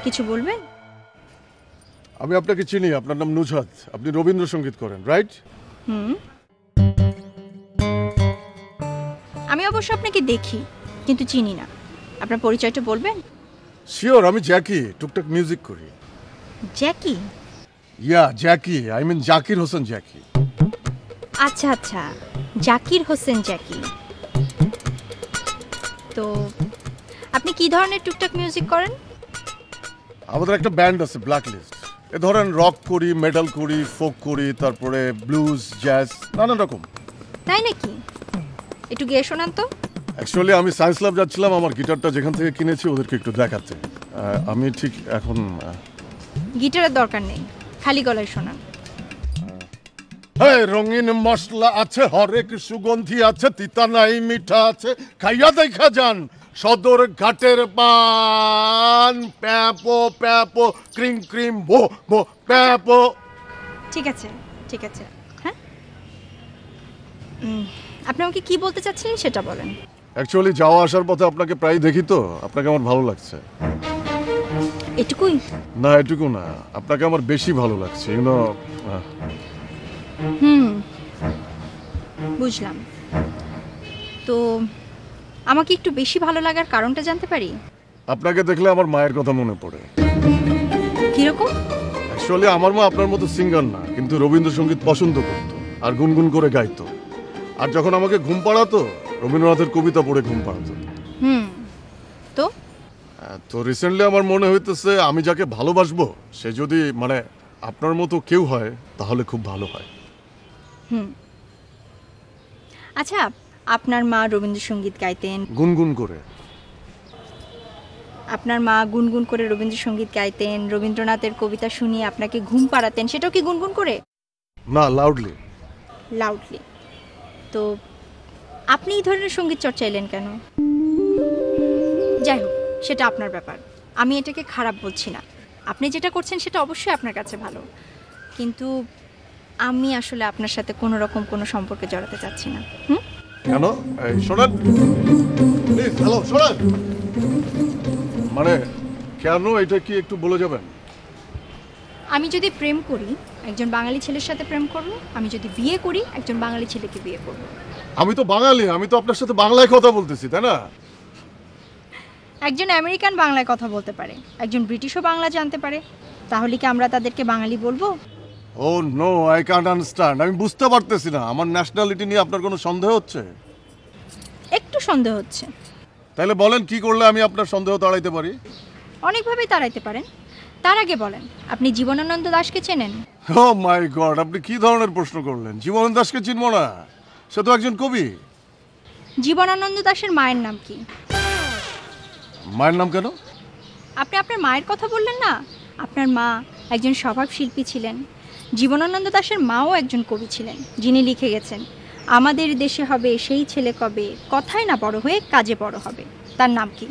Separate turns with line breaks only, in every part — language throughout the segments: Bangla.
কিছু বলবেন?
আমি আপনাকে চিনি, আপনার নাম নুজহাত, আপনি রবীন্দ্রসঙ্গীত করেন, রাইট?
আমি অবশ্য আপনাকে দেখি কিন্তু চিনি না, আপনার পরিচয়টা বলবেন?
শিওর, আমি জ্যাকি, টুকটাক মিউজিক করি।
জ্যাকি?
ইয়া জ্যাকি, আই মিন জাকির হোসেন জ্যাকি।
আচ্ছা আচ্ছা, জাকির হোসেন জ্যাকি। তো আপনি কি ধরনের টুকটাক মিউজিক করেন?
আমাদের একটা ব্যান্ড আছে ব্ল্যাক লিস্ট, এ ধরেন রক করি, মেটাল করি, ফোক করি, তারপরে ব্লুজ, জ্যাজ, নানান রকম।
তাই নাকি? একটু গেয়ে শোনান তো।
অ্যাকচুয়ালি আমি সায়েন্স ল্যাব যাচ্ছিলাম আমার গিটারটা যেখান থেকে কিনেছি ওদেরকে একটু দেখাতে। আমি ঠিক এখন
গিটারের দরকার নেই, খালি গলায় শোনান।
রঙিন মশলা আছে, হরেক সুগন্ধি আছে, তিতা নাই মিঠা আছে, খাইয়া দেখা যান সদর ঘাটের পান, প্যাপো প্যাপো ক্রিম ক্রিম বো বো প্যাপো।
ঠিক আছে ঠিক আছে, হ্যাঁ আপনি আমাকে কি বলতে চাচ্ছিলেন সেটা বলেন।
অ্যাকচুয়ালি যাওয়া আসার পথে আপনাকে প্রায় দেখি তো, আপনাকে আমার ভালো লাগছে।
এটুকুই?
না এটুকু না, আপনাকে আমার বেশি ভালো লাগছে, ইউনো।
বুঝলাম। তো আমাকে একটু বেশি ভালো লাগার কারণটা জানতে পারি?
আপনাকে দেখলে আমার মায়ের কথা মনে পড়ে।
কিরকম?
অ্যাকচুয়ালি আমার মা আপনার মতো সিঙ্গার না, কিন্তু রবীন্দ্রসঙ্গীত পছন্দ করতো আর গুনগুন করে গাইতো। আর যখন আমাকে ঘুম পাড়াতো রবীন্দ্রনাথের কবিতা পড়ে ঘুম পাড়াতো।
তো
তো রিসেন্টলি আমার মনে হইতেছে আমি যাকে ভালোবাসবো সে যদি মানে আপনার মতো কেউ হয় তাহলে খুব ভালো হয়।
আচ্ছা, আপনার মা রবীন্দ্রসঙ্গীত গাইতেন?
গুনগুন করে।
আপনার মা গুনগুন করে রবীন্দ্রসঙ্গীত গাইতেন, রবীন্দ্রনাথের কবিতা শুনিয়ে আপনাকে ঘুম পাড়াতেন, সেটাও কি গুনগুন করে?
না, লাউডলি।
লাউডলি। তো আপনি এই ধরনের সঙ্গীত চর্চা এলেন কেন? যাই হোক, সেটা আপনার ব্যাপার, আমি এটাকে খারাপ বলছি না। আপনি যেটা করছেন সেটা অবশ্যই আপনার কাছে ভালো, কিন্তু আমি আসলে আপনার সাথে কোনো রকম কোনো সম্পর্কে জড়াতে চাচ্ছি না।
কেন? এই শোনেন প্লিজ, হ্যালো শোনেন, মানে কেন এটা কি একটু বলে যাবেন?
আমি যদি প্রেম করি একজন বাঙালি ছেলের সাথে প্রেম করব, আমি যদি বিয়ে করি একজন বাঙালি ছেলেকে বিয়ে করব।
আমি তো বাঙালি, আমি তো আপনার সাথে বাংলায় কথা বলতেছি, তাই না?
একজন আমেরিকান বাংলায় কথা বলতে পারে, একজন ব্রিটিশও বাংলা জানতে পারে, তাহলে কি আমরা তাদেরকে বাঙালি বলবো?
ও নো, আই কান্ট আন্ডারস্ট্যান্ড। আমি বুঝতে পারতেছি না, আমার ন্যাশনালিটি নিয়ে আপনার কোনো সন্দেহ হচ্ছে?
একটু সন্দেহ হচ্ছে।
তাহলে বলেন কি করলে আমি আপনার সন্দেহ তাড়াইতে পারি?
অনেকভাবেই তাড়াইতে পারেন। তার আগে বলেন, আপনি জীবনানন্দ দাশকে চেনেন?
ও মাই গড, আপনি কি ধরনের প্রশ্ন করলেন? জীবনানন্দ দাশকে চিনবো না? সে তো একজন কবি।
জীবনানন্দ দাশের মায়ের নাম কি?
মায়ের নাম কেন?
আপনি আপনার মায়ের কথা বললেন না? আপনার মা একজন স্বভাব শিল্পী ছিলেন। জীবনানন্দ দাশের মাও একজন কবি ছিলেন, যিনি লিখে গেছেন, আমাদের দেশে হবে সেই ছেলে কবে, কথায় না বড় হয়ে কাজে বড় হবে। তার নাম কি?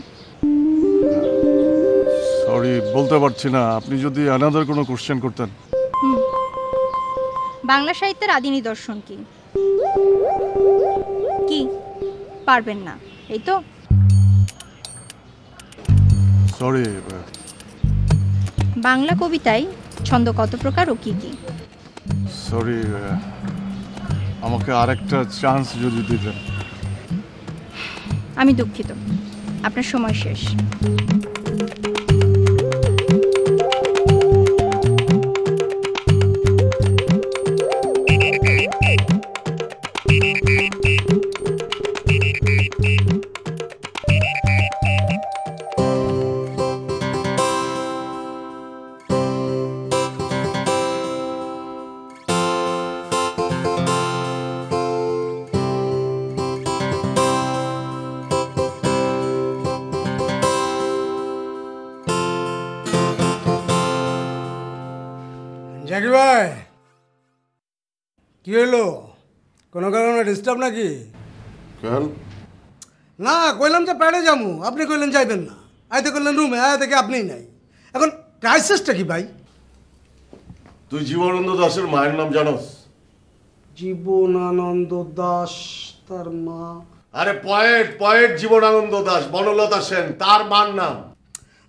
সরি, বলতে পারছি না। আপনি যদি অ্যানাদার কোনো কোশ্চেন করতেন।
বাংলা সাহিত্যের আদি নিদর্শন কি? কি পারবেন না, এই তো?
সরি।
বাংলা কবিতায় ছন্দ কত প্রকার ও কি কি?
সরি, আমাকে আরেকটা চান্স যদি দিতেন।
আমি দুঃখিত, আপনার সময় শেষ।
জাকির ভাই, কি হইলো? কোনো কারণে ডিস্টার্ব নাকি?
কেন?
না, কইলাম যে প্যাডে যামু, আপনি কইলেন যাইবেন না। আইতে করলেন রুমে, আয় থেকে আপনিই নাই। এখন ক্রাইসিসটা কি ভাই?
তুই জীবনানন্দ দাশের মায়ের নাম জানোস?
জীবনানন্দ দাস, তার মা?
আরে পয়েট জীবনানন্দ দাশ, বনলতা সেন, তার মার নাম।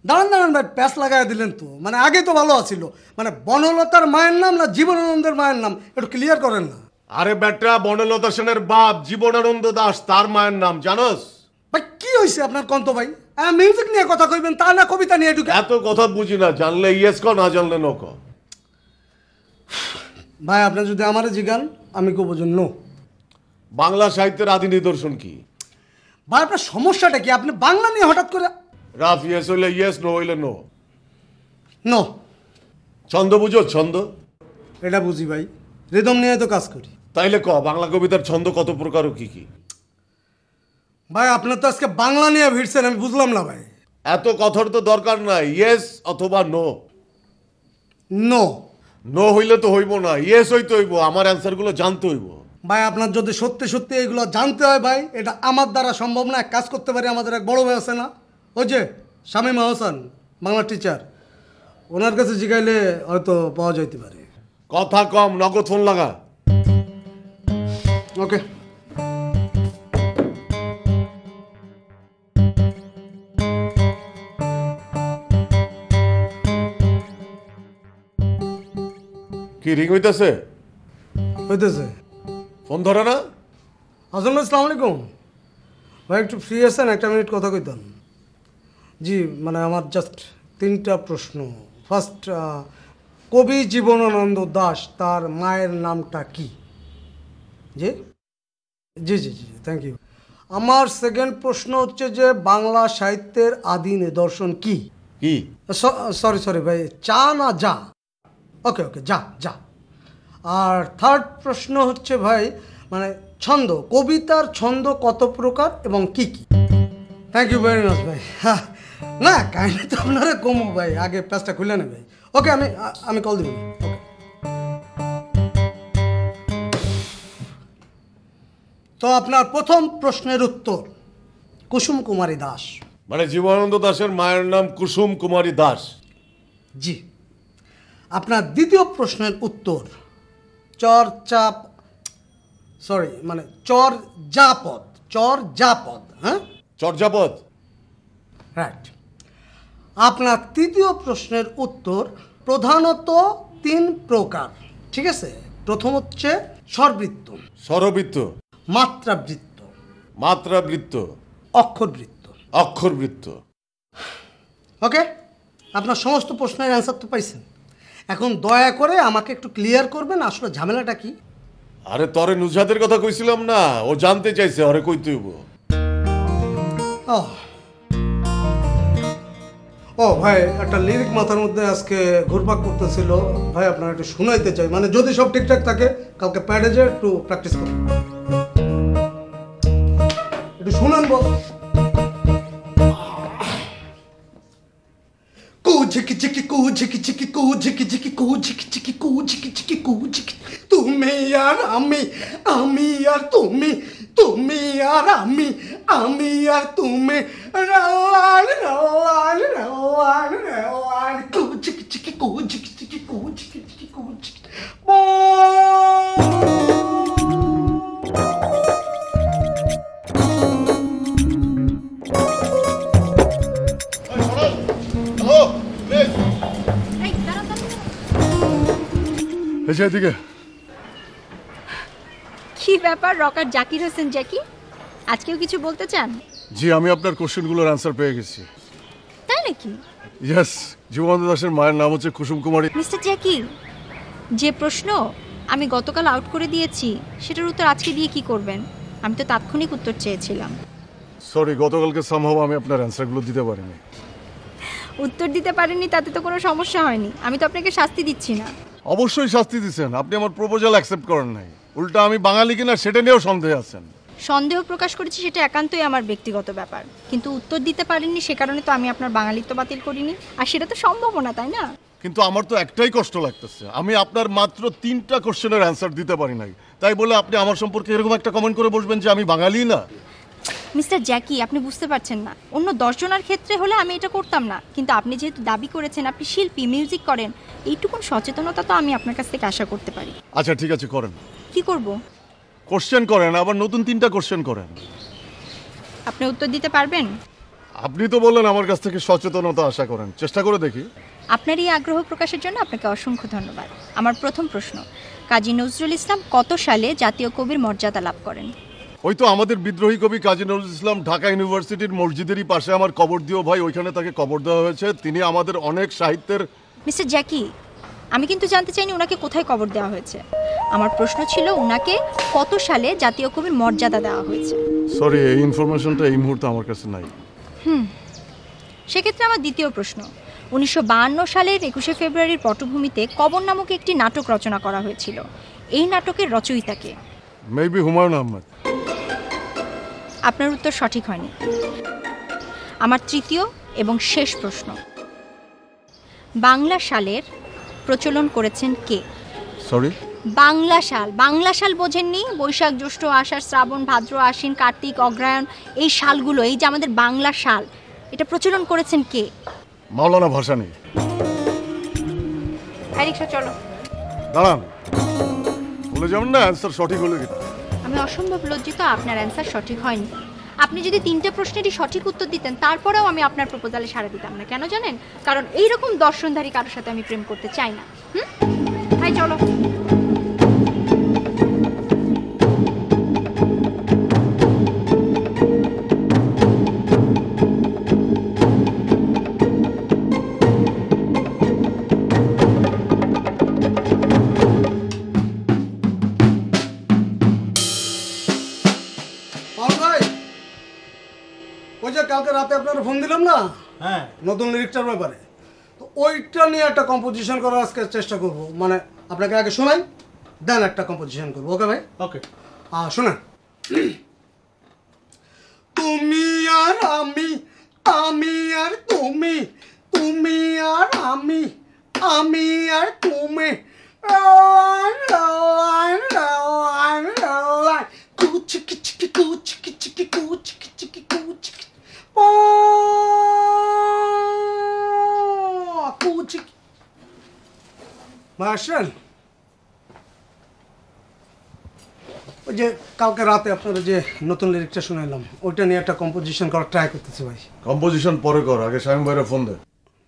দাঁড়ান ভাই, প্যাস লাগাই দিলেন তো। মানে আগে তো ভালো আছিল, মানে বনলতার মায়ের নাম না জীবনানন্দের মায়ের নাম, একটু ক্লিয়ার করেন না।
আরে বেটা, বনলতা সেনের বাপ জীবনানন্দ দাশ, তার মায়ের নাম জানোস?
ভাই কি হয়েছে আপনার কন্ত ভাই? মিউজিক নিয়ে কথা কইবেন, তা না কবিতা নিয়ে ঢুকে?
এত কথা বুঝি না, জানলে ইয়েস ক, না জানলে নো ক।
ভাই আপনি যদি আমারে জিগান, আমি কব যে নো।
বাংলা সাহিত্যের আদি নিদর্শন কি?
ভাই আপনার সমস্যাটা কি? আপনি বাংলা নিয়ে হঠাৎ করে?
রাফ ইয়েস হইলে ইয়েস, নো হইলে নো।
নো।
ছন্দ বুঝো? ছন্দ
এটা বুঝি ভাই, রিদম নিয়ে তো কাজ করি।
তাইলে ক, বাংলা কবিতার ছন্দ কত প্রকার ও কি কি?
ভাই আপনার তো আজকে বাংলা নিয়ে ভিড়ছেন, আমি বুঝলাম না ভাই।
এত কথার তো দরকার নাই, ইয়েস অথবা নো।
নো।
নো হইলে তো হইব না, ইয়েস হইতে হইব, আমার অ্যান্সার গুলো জানতে হইব।
ভাই আপনার যদি সত্যি সত্যি এগুলো জানতে হয় ভাই, এটা আমার দ্বারা সম্ভব না। এক কাজ করতে পারি, আমাদের এক বড় ভাই আছে না, ওই যে শামীম আহসান, বাংলা টিচার, ওনার কাছে জিগাইলে হয়তো পাওয়া যাইতে পারে।
কথা কম, নগদ ফোন লাগা।
ওকে।
কি রিং হইতেছে?
হইতেছে।
ফোন ধরে না?
হাসান ভাই আসসালামু আলাইকুম। ভাই একটু ফ্রি আছেন? একটা মিনিট কথা কইতাম। জি মানে আমার জাস্ট 3টা প্রশ্ন। ফার্স্ট, কবি জীবনানন্দ দাশ, তার মায়ের নামটা কি? জি জি জি জি থ্যাংক ইউ। আমার সেকেন্ড প্রশ্ন হচ্ছে যে বাংলা সাহিত্যের আদি নিদর্শন কি?
কি?
সরি ভাই, চা না যা? ওকে যা। আর থার্ড প্রশ্ন হচ্ছে ভাই, মানে ছন্দ, কবিতার ছন্দ কত প্রকার এবং কি কি? থ্যাংক ইউ ভেরি মাচ ভাই। হ্যাঁ না, কাহিনি তো আপনারা কমো ভাই, আগে প্যাসটা খুলে নেবে। ওকে, আমি কল দিব। ওকে। তো আপনার প্রথম প্রশ্নের উত্তর কুসুম কুমারী দাস।
মানে জীবনানন্দ দাশের মায়ের নাম কুসুম কুমারী দাস?
জি। আপনার দ্বিতীয় প্রশ্নের উত্তর চর্যাপদ। হ্যাঁ,
চর্যাপদ।
রাইট। আপনার তৃতীয় প্রশ্নের উত্তর প্রধানত 3 প্রকার, ঠিক আছে? প্রথম হচ্ছে স্বরবৃত্ত,
স্বরবৃত্ত,
মাত্রাবৃত্ত,
মাত্রাবৃত্ত,
অক্ষরবৃত্ত।
অক্ষরবৃত্ত।
ওকে, আপনার সমস্ত প্রশ্নের অ্যান্সার তো পাইছেন। এখন দয়া করে আমাকে একটু ক্লিয়ার করবেন আসলে ঝামেলাটা কি?
আরে তরে নুজহাতের কথা কইছিলাম না, ও জানতে চাইছে, ওরে কইতে হইব।
ও ভাই, একটা লিরিক মাথার মধ্যে আজকে ঘুরপাক করতেছিল ভাই, আপনার একটু শুনাইতে চাই। মানে যদি সব ঠিকঠাক থাকে, কালকে প্যাডে যেয়ে একটু প্র্যাকটিস করুন। একটু শুনান বল। তুমি আর আমি, আমি আর তুমি, তুমি আর আমি, আমি আর তুমি, রাওয়ান রাওয়ান রাওয়ান রাওয়ান, কুচিকি চিকি কুচিকি চিকি কুচিকি চিকি কুচিকি।
এদিকে।
কি ব্যাপার রকার জাকির হোসেন জ্যাকি, আজকেও কিছু বলতে চান?
জি, আমি আপনার কোশ্চেনগুলোর অ্যান্সার পেয়ে গেছি।
তাই নাকি?
ইয়েস, জীবনানন্দ দাশের মায়ের নাম হচ্ছে কুসুম কুমারী।
মিস্টার জ্যাকির, যে প্রশ্ন আমি গতকাল আউট করে দিয়েছি সেটার উত্তর আজকে দিয়ে কি করবেন? আমি তো তাৎক্ষণিক উত্তর চেয়েছিলাম।
সরি, গতকালকে সামহাও আমি আপনার অ্যান্সারগুলো দিতে পারিনি।
উত্তর দিতে পারেননি তাতে তো কোনো সমস্যা হয়নি, আমি তো আপনাকে শাস্তি দিচ্ছি না।
অবশ্যই শাস্তি দিচ্ছেন, আপনি আমার প্রপোজাল অ্যাকসেপ্ট করেন নাই। উল্টা আমি বাঙালি কিনা সেটা নিয়েও সন্দেহে আছেন।
সন্দেহ প্রকাশ করেছি সেটা একান্তই আমার ব্যক্তিগত ব্যাপার, কিন্তু উত্তর দিতে পারেননি সে কারণে তো আমি আপনার বাঙালিত্ব বাতিল করিনি, আর সেটা তো সম্ভবও না, তাই না?
কিন্তু আমার তো একটাই কষ্ট লাগতেছে, আমি আপনার মাত্র 3টা কোশ্চেনের অ্যান্সার দিতে পারি নাই, তাই বলে আপনি আমার সম্পর্কে এরকম একটা কমেন্ট করে বসবেন যে আমি বাঙালি না।
মিস্টার জ্যাকি, আপনি বুঝতে পারছেন না, অন্য 10 জনের ক্ষেত্রে হলে আমি এটা করতাম না, কিন্তু আপনি যেহেতু দাবি করেছেন আপনি শিল্পী, মিউজিক করেন, এইটুকুন সচেতনতা তো আমি আপনার কাছ থেকে আশা করতে পারি।
আচ্ছা ঠিক আছে, করেন,
কি করব?
কোশ্চেন করেন, আবার নতুন 3টা কোশ্চেন করেন।
আপনি উত্তর দিতে পারবেন?
আপনি তো বললেন আমার কাছ থেকে সচেতনতা আশা করেন, চেষ্টা করে দেখি।
আপনার এই আগ্রহ প্রকাশের জন্য আপনাকে অসংখ্য ধন্যবাদ। আমার প্রথম প্রশ্ন, কাজী নজরুল ইসলাম কত সালে জাতীয় কবির মর্যাদা লাভ করেন?
ওই তো আমাদের বিদ্রোহী কবি কাজী নজরুল ইসলাম ঢাকা ইউনিভার্সিটির মসজিদেরই পাশে আমার কবর দিও ভাই, ওইখানে তাকে কবর দেওয়া হয়েছে। তিনি আমাদের অনেক সাহিত্যের।
মিস্টার জ্যাকি, আমি কিন্তু জানতে চাইনি ওনাকে কোথায় কবর দেওয়া হয়েছে, আমার প্রশ্ন ছিল ওনাকে কত সালে জাতীয় কবির মর্যাদা দেওয়া হয়েছে।
সরি, এই ইনফরমেশনটা এই মুহূর্তে আমার কাছে নাই।
সেক্ষেত্রে আমার দ্বিতীয় প্রশ্ন, 1952 সালের 21শে ফেব্রুয়ারির পটভূমিতে কবর নামক একটি নাটক রচনা করা হয়েছিল, এই নাটকের রচয়িতাকে?
মেবি হুমায়ুন আহমেদ।
আপনার উত্তর সঠিক হয়নি। আমার তৃতীয় এবং শেষ প্রশ্ন, বাংলা সালের প্রচলন করেছেন কে?
সরি,
বাংলা সাল বোঝেননি? বৈশাখ, জ্যৈষ্ঠ, আষাঢ়, শ্রাবণ, ভাদ্র, আশ্বিন, কার্তিক, অগ্রহায়ণ, এই সালগুলো, এই যে আমাদের বাংলা সাল, এটা প্রচলন করেছেন কে?
মাওলানা ভাসানী।
রিক্সা চলো।
দাঁড়ান, বলে যাবেন না অ্যান্সার সঠিক হলে কিন্তু।
আমি অসম্ভব লজ্জিত, আপনার অ্যান্সার সঠিক হয়নি। আপনি যদি 3টে প্রশ্নেরই সঠিক উত্তর দিতেন তারপরেও আমি আপনার প্রপোজালে সাড়া দিতাম না। কেন জানেন? কারণ এইরকম দর্শনধারী কারোর সাথে আমি প্রেম করতে চাই না। তাই চলো।
ওই যে কালকে রাতে আপনারা ফোন দিলাম না,
হ্যাঁ,
নতুন লিরিকটার ব্যাপারে, তো ওইটা নিয়ে একটা কম্পোজিশন করার আজকে চেষ্টা করব। মানে আপনাকে আগে শোনাই, দেন একটা কম্পোজিশন করবো। ওকে ভাই?
ওকে।
শোনেন। তুমি আর আমি, আমি আর তুমি, তুমি আর আমি, আমি আর তুমি, কুচিকি চিকি কুচিকি চিকি কুচিকি চিকি কুচিকি কুচিকি। মার্শাল, ওই যে কালকে রাতে আপনারা যে নতুন লিরিকটা শুনাইলাম, ওইটা নিয়ে একটা কম্পোজিশন করার ট্রাই করতেছি ভাই।
কম্পোজিশন পরে কর, আগে শামীম ভাইয়ের ফোন দে।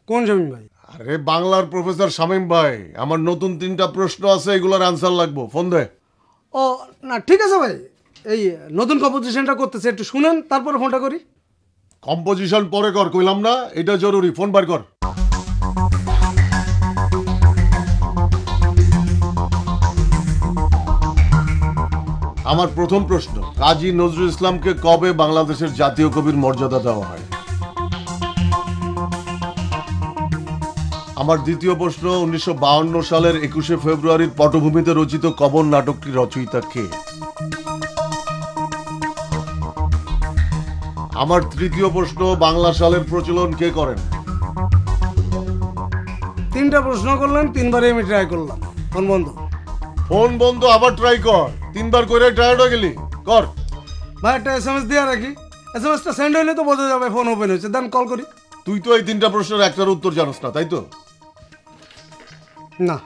কোন শামীম ভাই?
আরে বাংলার প্রফেসর শামীম ভাই, আমার নতুন 3টা প্রশ্ন আছে, এগুলোর অ্যান্সার লাগবো, ফোন দে।
ও না, ঠিক আছে ভাই, এই নতুন কম্পোজিশনটা করতেছে, একটু শুনেন তারপরে ফোনটা করি।
কম্পোজিশন পরে কর কইলাম না, এটা জরুরি, ফোন বার কর। আমার প্রথম প্রশ্ন, কাজী নজরুল ইসলামকে কবে বাংলাদেশের জাতীয় কবির মর্যাদা দেওয়া হয়? আমার দ্বিতীয় প্রশ্ন, 1952 সালের 21শে ফেব্রুয়ারির পটভূমিতে রচিত কবর নাটকটির রচয়িতা কে? আমার তৃতীয় প্রশ্ন, বাংলা সালের প্রচলন কে করেন?
3টা প্রশ্ন করলেন, 3বারই আমি ট্রাই করলাম, ফোন বন্ধ।
ফোন বন্ধ, আবার ট্রাই কর, 3বার করে টায়ার্ড হয়ে গেলি, কর।
ভাই একটা SMS দিয়ে রাখি, SMS-টা সেন্ড হইলে তো বোঝা যাবে ফোন ওপেন হয়েছে, দেন কল করি।
তুই তো এই 3টা প্রশ্নের একটার উত্তর জানোস না, তাই তো?
না।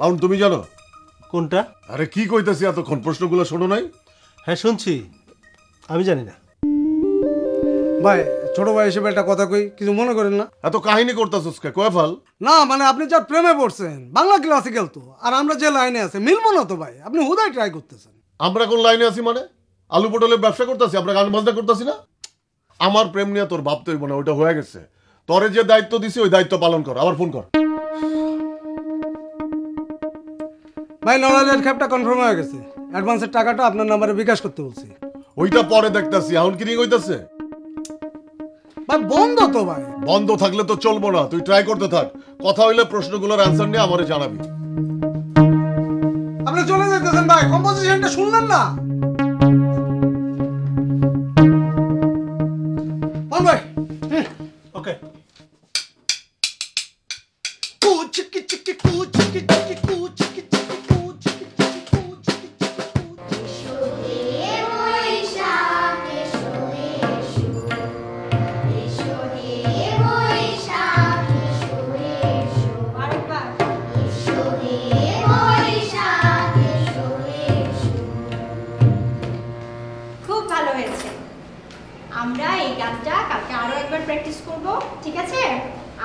বাউন, তুমি জানো?
কোনটা?
আরে কি কইতাছি এতক্ষণ, প্রশ্নগুলো শোনো নাই?
হ্যাঁ শুনছি, আমি জানি না।
ভাই ছোট ভাই হিসেবে একটা কথা কই, কিছু মনে করেন না।
এত কাহিনী করতাছস কে, কয় ফাল?
না মানে আপনি যার প্রেমে পড়ছেন, বাংলা ক্লাসিক্যাল তো, আর আমরা যে লাইনে আছে মিলবো না তো ভাই, আপনি হুদাই ট্রাই করতেছেন।
আমরা কোন লাইনে আছি মানে? আলু পটলের ব্যবসা করতেছি, আমরা গান বাজনা করতেছি না? আমার প্রেম নিয়ে তোর ভাবতে হইব না, ওইটা হয়ে গেছে। তোরে যে দায়িত্ব দিছি ওই দায়িত্ব পালন কর, আবার ফোন কর।
ভাই লড়াইয়ের খ্যাপটা কনফার্ম হয়ে গেছে, অ্যাডভান্সের টাকাটা আপনার নাম্বারে বিকাশ করতে বলছি।
ওইটা পরে দেখতাছি, এখন কি রিং হইতাছে?
ভাই বন্ধ তো ভাই।
বন্ধ থাকলে তো চলবো না, তুই ট্রাই করতে থাক, কথা হইলে প্রশ্নগুলোর অ্যান্সার নিয়ে আমারে জানাবি।
আপনি চলে যেতেছেন ভাই, কম্পোজিশনটা শুনলেন না?
চিকি চিকি কু চিকি চিকি কু চিকি চিকি কু চিকি চিকি কু চিকি চিকি কু।
খুব ভালো হয়েছে। আমরা এই গানটা কালকে আরো একবার প্র্যাকটিস করব, ঠিক আছে?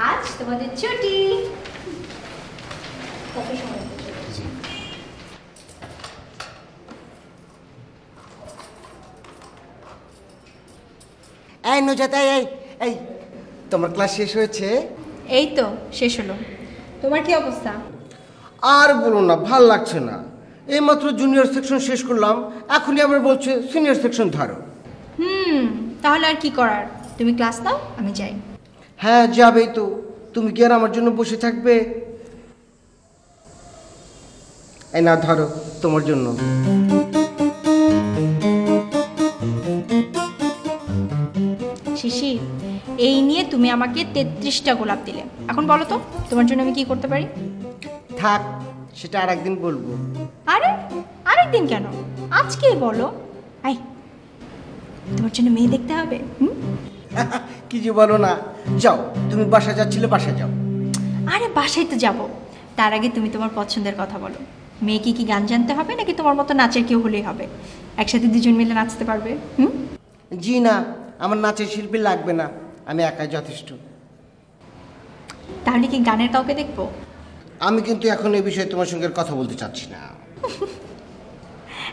আজ তোমাদের ছুটি। কত সময়?
এই নুজাতা, এই এই তোমার ক্লাস শেষ হয়েছে?
এই তো শেষ হলো। তোমার কি অবস্থা?
আর বলো না, ভাল লাগছে না। এইমাত্র জুনিয়র সেকশন শেষ করলাম, এখনই আবার বলছে সিনিয়র সেকশন ধরো।
তাহলে আর কি করার, তুমি ক্লাস নাও, আমি যাই।
হ্যাঁ যাবেই তো, তুমি কি আর আমার জন্য বসে থাকবে? এই না ধরো তোমার জন্য।
শিশির, এই নিয়ে তুমি আমাকে 33টা গোলাপ দিলে। এখন বলো তো তোমার জন্য আমি কি করতে পারি?
থাক, সেটা আর একদিন বলবো।
আরে আরেকদিন কেন, আজকেই বলো। আই, তোমার জন্য মেয়ে দেখতে হবে।
কি যে বলো না। যাও, তুমি বাসা যাচ্ছিলে, বাসা যাও।
আরে বাসায় তো যাবো, তার আগে তুমি তোমার পছন্দের কথা বলো। মেয়ে কি গান জানতে হবে নাকি তোমার মতো নাচের কেউ হলেই হবে? একসাথে দুজন মিলে নাচতে পারবে?
জি না, আমার নাচের শিল্পী লাগবে না, আমি একাই যথেষ্ট।
তাহলে কি গানের কাউকে দেখবো?
আমি কিন্তু এখন এই বিষয়ে তোমার সঙ্গে কথা বলতে চাচ্ছি না।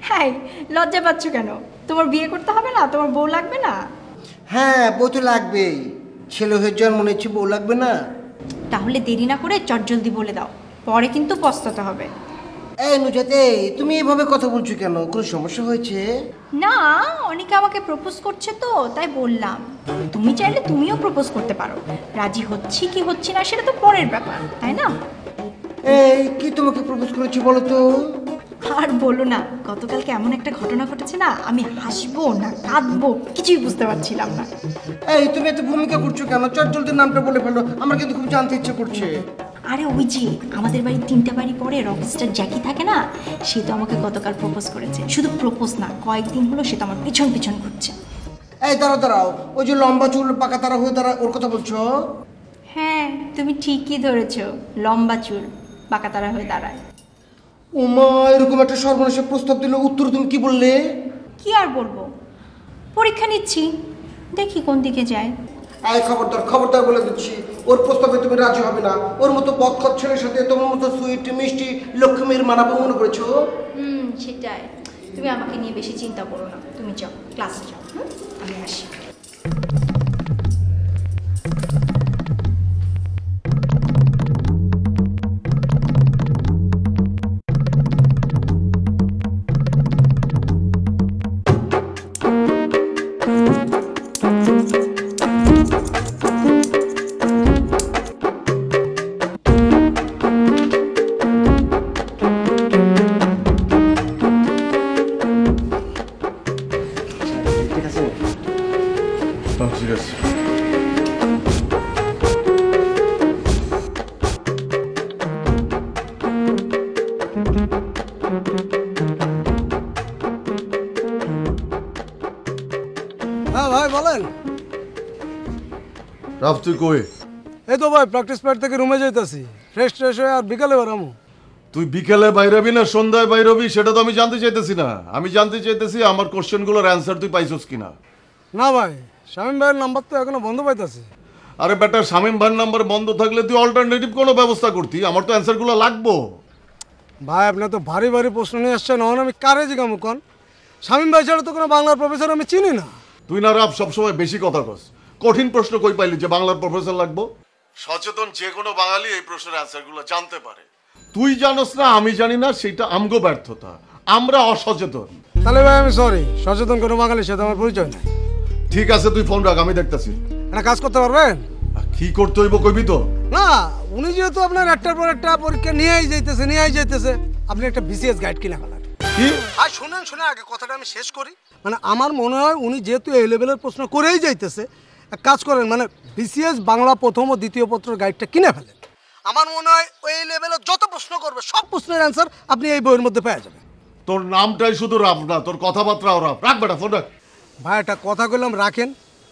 হ্যাঁ, লজ্জা পাচ্ছ কেন? তোমার বিয়ে করতে হবে না? তোমার বউ লাগবে না?
হ্যাঁ, বউ তো লাগবেই। ছেলে হয়ে জন্ম নিচ্ছি, বউ লাগবে না?
তাহলে দেরি না করে চটজলদি বলে দাও, পরে কিন্তু পস্তাতে হবে।
এই নুজাতে, তুমি এভাবে কথা বলছো কেন? কোনো সমস্যা হয়েছে?
না, অনেকে আমাকে প্রপোজ করছে তো তাই বললাম। তুমি চাইলে তুমিও প্রপোজ করতে পারো। রাজি হচ্ছি কি হচ্ছি না সেটা তো পরের ব্যাপার, তাই না?
এই কি তোমাকে প্রপোজ করেছি বলো তো?
আর বলো না, গতকালকে এমন একটা ঘটনা ঘটেছে না, আমি হাসবো না কাঁদবো কিছুই বুঝতে পারছিলাম না।
এই তুমি এত ভূমিকা করছো কেন? চটজলদি নামটা বলে ফেলো, আমার কিন্তু খুব জানতে ইচ্ছে করছে।
আরে ওই যে আমাদের বাড়ির 3টা বাড়ি পরে রকস্টার জ্যাকি থাকে না, সে তো আমাকে গতকাল প্রপোজ করেছে। শুধু প্রপোজ না, কয়েকদিন হলো সে তো আমার পিছন পিছন ঘুরছে।
এই দাঁড়াও দাঁড়াও, ওই যে লম্বা চুল পাকা তারা হয়ে দাঁড়া, ওর কথা বলছো?
হ্যাঁ, তুমি ঠিকই ধরেছো, লম্বা চুল বাঁকা তারা হয়ে দাঁড়ায়।
উমা, এরকম একটা সর্বনাশের প্রস্তাব দিল, উত্তর তুমি কি বললে?
কি আর বলবো, পরীক্ষা নিচ্ছি, দেখি কোন দিকে যায়।
এই খবরদার খবরদার বলে দিচ্ছি, ওর প্রস্তাবে তুমি রাজি হবে না। ওর মতো বক্ষত ছেলের সাথে তোমার মতো সুইট মিষ্টি লক্ষ্মীর মানাবো মনে করেছো?
সেটাই। তুমি আমাকে নিয়ে বেশি চিন্তা করো না, তুমি যাও ক্লাসে যাও, আমি আসি।
ঠিক আছে।
ঠিক আছে।
হ্যাঁ ভাই বলেন।
রাফ, তুই কই?
এই তো ভাই প্র্যাকটিস প্যাড থেকে রুমে যাইতাছি, ফ্রেশ ট্রেশ হয়ে আর বিকালে বেরামু।
তুই বিকেলে বাইরবি না সন্ধ্যায় বাইরবি সেটা তো আমি জানতে চাইতেছি না। আমি জানতে চাইতেছি আমার কোশ্চেনগুলোর অ্যান্সার তুই পাইছস কিনা।
না ভাই, শামীম ভাইয়ের নাম্বার তো এখনো বন্ধ পাইতাছি।
আরে বেটা, শামীম ভাইয়ের নাম্বার বন্ধ থাকলে তুই অল্টারনেটিভ কোনো ব্যবস্থা করতি, আমার তো অ্যান্সারগুলো লাগবো।
ভাই আপনি তো ভারী ভারী প্রশ্ন নিয়ে আসছেন, এখন আমি কারে জিগামু কন? শামীম ভাই ছাড়া তো কোনো বাংলার প্রফেসর আমি চিনি না।
তুই না রাফ সবসময় বেশি কথা কস। কঠিন প্রশ্ন কই পাইলি যে বাংলার প্রফেসর লাগবো? সচেতন যে কোনো বাঙালি এই প্রশ্নের অ্যান্সারগুলো জানতে পারে। তুই জানোস না, আমি জানি না, সেটা আমগো ব্যর্থতা, আমরা অসচেতন।
তাহলে ভাই আমি সরি, সচেতন কোনো বাঙালির সাথে আমার পরিচয় নাই।
ঠিক আছে, তুই ফোন রাখ, আমি দেখতেছি।
একটা কাজ করতে পারবেন?
কি করতে হইব কইবি তো?
না, উনি যেহেতু আপনার একটার পর একটা পরীক্ষা নিয়েই যাইতেছে, আপনি একটা বিসিএস গাইড কিনে ফেলেন।
কি?
আর শুনেন আগে কথাটা আমি শেষ করি। মানে আমার মনে হয় উনি যেহেতু এই লেভেলের প্রশ্ন করেই যাইতেছে, এক কাজ করেন, মানে বিসিএস বাংলা প্রথম ও দ্বিতীয় পত্রের গাইডটা কিনে ফেলেন। আমার মনে হয় ওই লেভেলে যত প্রশ্ন করবে সব প্রশ্নের অ্যান্সার আপনি এই বইয়ের মধ্যে পেয়ে যাবেন।
তোর নামটাই শুধু রাফ না, তোর কথাবার্তাও রাফ। রাখ বেটা ফোন রাখ।
ভাই একটা কথা কইলাম রাখেন,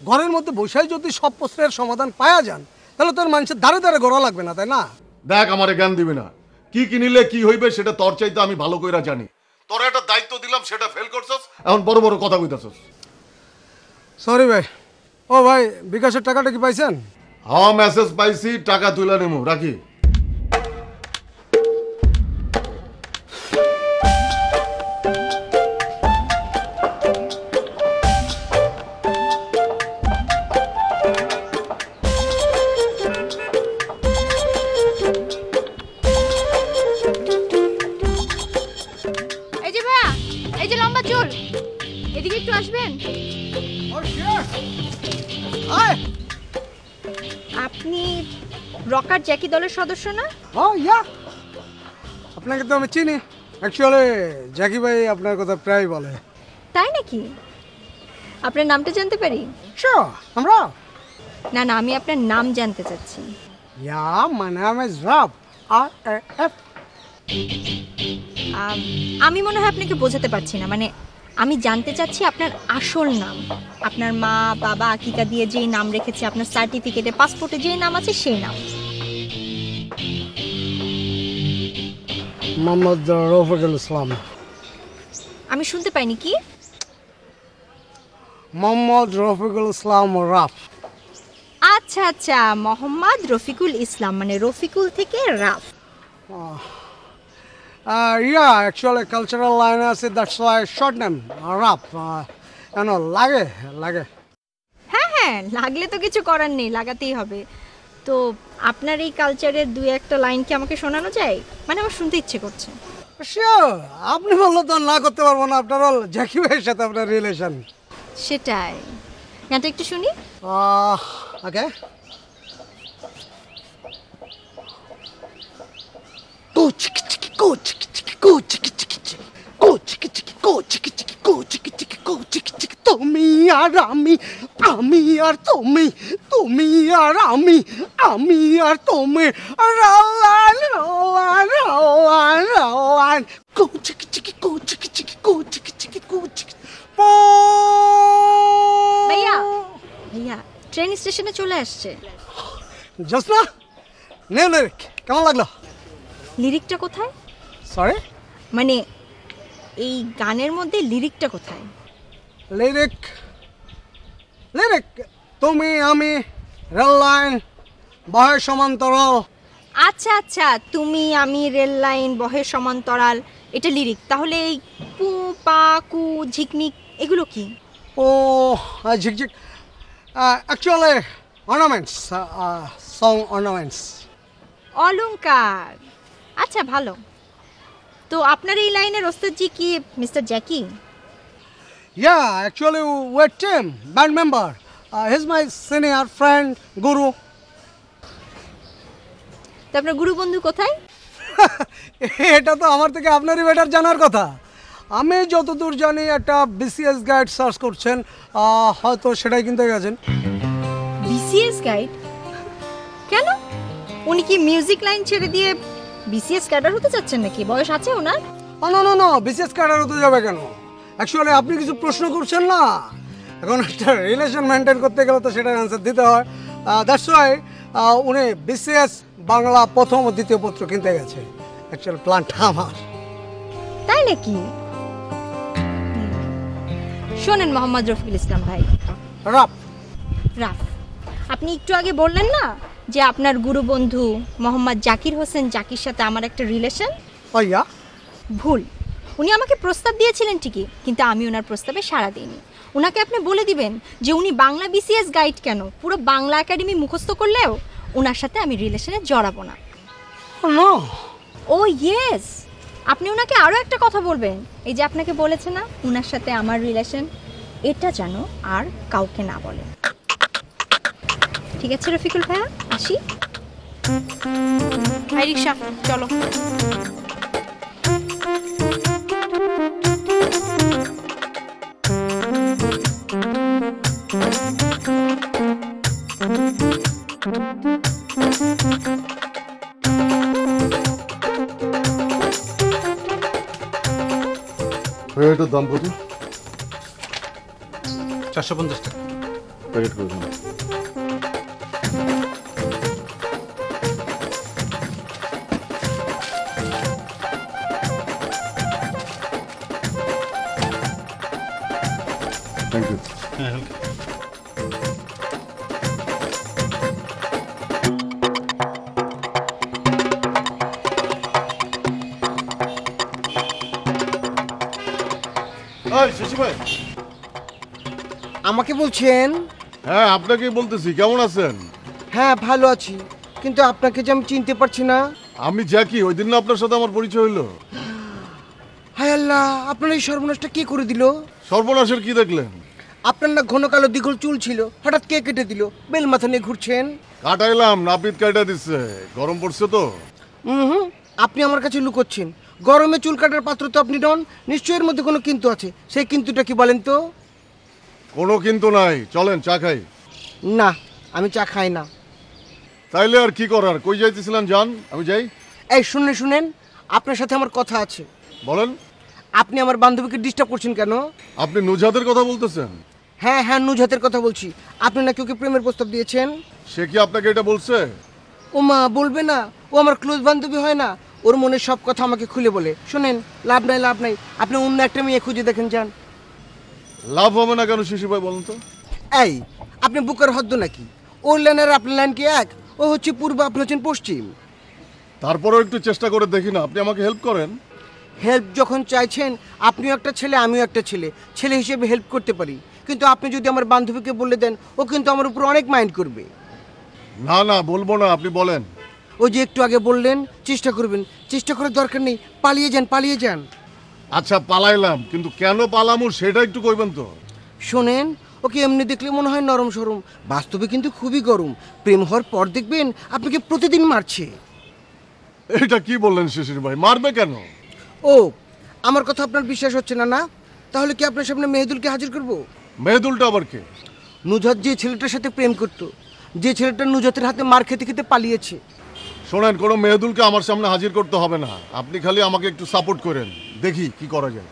ঘরের মধ্যে বসেই যদি সব প্রশ্নের সমাধান পাওয়া যান তাহলে তোর মানুষের ধারে ধারে গড়া লাগবে না, তাই না?
দেখ আমারে জ্ঞান দিবি না, কি কিনিলে কি হইবে সেটা তোর চাইতে আমি ভালো কইরা জানি। তোর একটা দায়িত্ব দিলাম, সেটা ফেল করছস, এখন বড় বড় কথা কইতাছস।
সরি ভাই। ও ভাই, বিকাশের টাকাটা কি পাইছেন?
হ্যাঁ মেসেজ পাইছি, টাকা তুইলা নেমু, রাখি।
এই যে ভাইয়া, এই যে লম্বা চুল, এদিকে একটু আসবেন। আপনি রকার জ্যাকি দলের সদস্য না?
ইয়া, আপনাকে তো আমি চিনি। অ্যাকচুয়ালি জ্যাকি ভাই আপনার কথা প্রায় বলে।
তাই নাকি? আপনার নামটা জানতে পারি?
শিওর, আমরা
না না, আমি আপনার নাম জানতে চাচ্ছি।
Yeah, my name is Raf, RAF।
আমি মনে হয় আপনাকে বোঝাতে পারছি না, মানে আমি জানতে চাচ্ছি আপনার আসল নাম। আপনার মা বাবা আকিকা দিয়ে যেই নাম রেখেছে, আপনার সার্টিফিকেটে পাসপোর্টে যেই নাম আছে সেই নাম।
মোহাম্মদ রফিকুল ইসলাম।
আমি শুনতে পাইনি। কি?
মোহাম্মদ রফিকুল ইসলাম রাফ।
আচ্ছা আচ্ছা, মোহাম্মদ রফিকুল ইসলাম, মানে রফিকুল থেকে রাফ।
ইয়া, অ্যাকচুয়ালি কালচারাল লাইন আছে, that's why short name rough. কেন লাগে? লাগে।
হ্যাঁ হ্যাঁ, লাগলে তো কিছু করার নেই, লাগাতেই হবে। তো আপনার এই কালচারের দুই একটা লাইন কি আমাকে শোনানো যায়? মানে আমার শুনতে ইচ্ছে করছে।
শিওর, আপনি বললে তো না করতে পারবো না। আপনার অল জ্যাকি ভাইয়ের সাথে আপনার রিলেশন।
সেটাই, গানটা একটু শুনি।
ওকে। তুমি আর আমি, আমি আর তুমি, তুমি আর আমি, আমি আর তুমি, রোলান রোলান রোলান রোলান, কো চিকি চিকি কো চিকি চিকি কো চিকি চিকি কো চিকি।
ভাইয়া ভাইয়া, ট্রেন স্টেশনে চলে আসছে।
জোসনা, নিউ লিরিক কেমন লাগলো?
লিরিকটা কোথায়?
সরি,
মানে এই গানের মধ্যে লিরিকটা কোথায়?
লিরিক লিরিক তুমি আমি, রেল লাইন, বহের সমান্তরাল।
আচ্ছা আচ্ছা, তুমি আমি, রেল লাইন, বহের সমান্তরাল, এটা লিরিক। তাহলে এই পু পা কু ঝিকমিক এগুলো কি?
ও ঝিকঝিক, অ্যাকচুয়ালি অর্নামেন্টস, সং অর্নামেন্টস।
অলংকার। আচ্ছা ভালো। তো আপনার এই লাইনের ওস্তাদজি কি mister Jackie?
Yeah, actually our team band member, he is my senior friend, guru.
তো আপনার গুরু বন্ধু কোথায়?
এটা তো আমার থেকে আপনারই বেটার জানার কথা। আমি যতদূর জানি একটা বিসিএস গাইড সার্চ করছেন, হয়তো সেটাই কিনতে গেছেন।
BCS guide? কেন? উনি কি মিউজিক লাইন ছেড়ে দিয়ে বিসিএস ক্যাডার হতে চাচ্ছেন নাকি? বয়স আছে ওনার?
না না না, বিসিএস ক্যাডার হতে যাবে কেন? অ্যাকচুয়ালি আপনি কিছু প্রশ্ন করছেন না, এখন একটা রিলেশন মেনটেন করতে গেলে তো সেটার অ্যান্সার দিতে হয়। দ্যাটস ওয়াই উনি বিসিএস বাংলা প্রথম ও দ্বিতীয় পত্র কিনতে গেছে। অ্যাকচুয়ালি প্ল্যানটা আমার।
তাই নাকি? শোনেন মোহাম্মদ রফিকুল ইসলাম ভাই,
রাফ
রাফ, আপনি একটু আগে বললেন না যে আপনার গুরু বন্ধু মোহাম্মদ জাকির হোসেন জাকির সাথে আমার একটা রিলেশন?
ভাইয়া,
ভুল। উনি আমাকে প্রস্তাব দিয়েছিলেন ঠিকই, কিন্তু আমি ওনার প্রস্তাবে সাড়া দিইনি। ওনাকে আপনি বলে দিবেন যে উনি বাংলা বিসিএস গাইড কেন, পুরো বাংলা একাডেমি মুখস্থ করলেও ওনার সাথে আমি রিলেশনে জড়াবো না।
নো।
ও ইয়েস, আপনি ওনাকে আরও একটা কথা বলবেন, এই যে আপনাকে বলেছে না ওনার সাথে আমার রিলেশন, এটা যেন আর কাউকে না বলে। ঠিক আছে রফিকুল ভাইয়া, আসি। রিক্সা চলো।
এটার দাম কত?
450 টাকা।
প্যাকেট করে দিন। Thank you.
হ্যাঁ, ওকে।
এই শশী ভাই।
আমাকে বলছেন?
হ্যাঁ আপনাকেই বলতেছি, কেমন আছেন?
হ্যাঁ ভালো আছি, কিন্তু আপনাকে যে আমি চিনতে পারছি না।
আমি জ্যাকি, ওই দিন না আপনার সাথে আমার পরিচয় হইলো।
হায় আল্লাহ, আপনার এই সর্বনাশটা কে করে দিল?
সর্বনাশের কি দেখলেন?
আপনার না ঘন কালো দ্বিগুল চুল ছিল, হঠাৎ কে কেটে দিল? বেল মাথা নিয়ে ঘুরছেন।
কাটাইলাম, নাপিত কাটা দিচ্ছে। গরম পড়ছে তো।
হুম, আপনি আমার কাছে লুকোচ্ছেন। গরমে চুল কাটার পাত্র তো আপনি নন, নিশ্চয়ের মধ্যে কোনো কিন্তু আছে। সেই কিন্তুটা কি বলেন তো?
কোনো কিন্তু নাই, চলেন চা খাই।
না, আমি চা খাই না।
তাইলে আর কি করার, কই যাইতেছিলেন যান, আমি যাই।
এই শুনেন, আপনার সাথে আমার কথা আছে।
বলেন।
আপনি আমার বান্ধবীকে ডিস্টার্ব করছেন কেন?
আপনি নুজাদের কথা বলতেছেন?
হ্যাঁ হ্যাঁ, নুজহাতের কথা বলছি। আপনি নাকি ওকে প্রেমের প্রস্তাব দিয়েছেন।
সে কি আপনাকে এটা বলছে?
ও মা, বলবে না? ও আমার ক্লোজ বান্ধবী হয় না? ওর মনের সব কথা আমাকে খুলে বলে। শোনেন, লাভ নাই, আপনি অন্য একটা মেয়ে খুঁজে দেখেন যান।
লাভ হবে না কেন শিশু ভাই, বলুন তো?
এই, আপনি বুকের হদ্দ নাকি? ওর লাইন আর আপনার লাইন কি এক? ও হচ্ছে পূর্ব, আপনি হচ্ছেন পশ্চিম।
তারপরেও একটু চেষ্টা করে দেখি না, আপনি আমাকে হেল্প করেন।
হেল্প যখন চাইছেন, আপনিও একটা ছেলে আমিও একটা ছেলে, ছেলে হিসেবে হেল্প করতে পারি। কিন্তু আপনি যদি আমার বান্ধবীকে বলে দেন, ও কিন্তু আমার উপর অনেক মাইন্ড করবে।
না না, বলবো না, আপনি বলেন।
ওই যে একটু আগে বললেন চেষ্টা করবেন, চেষ্টা করার দরকার নেই, পালিয়ে যান।
আচ্ছা পালাইলাম, কিন্তু কেন পালামু সেটা একটু কইবেন তো।
শোনেন, ওকে এমনি দেখলে মনে হয় নরম সরম, বাস্তবে কিন্তু খুবই গরম। প্রেম হওয়ার পর দেখবেন আপনাকে প্রতিদিন মারছে।
এটা কি বললেন শিশির ভাই, মারবে কেন?
ও, আমার কথা আপনার বিশ্বাস হচ্ছে না? না, তাহলে কি আপনার সামনে মেহেদুলকে হাজির করব?
মেহেদুলটা আবার কে?
নুজহাত যে ছেলেটার সাথে প্রেম করত, যে ছেলেটা নুজহাতের হাতে মার খেতে খেতে পালিয়েছে।
শোনেন, কোনো মেহেদুলকে আমার সামনে হাজির করতে হবে না, আপনি খালি আমাকে একটু সাপোর্ট করেন, দেখি কি করা যায়।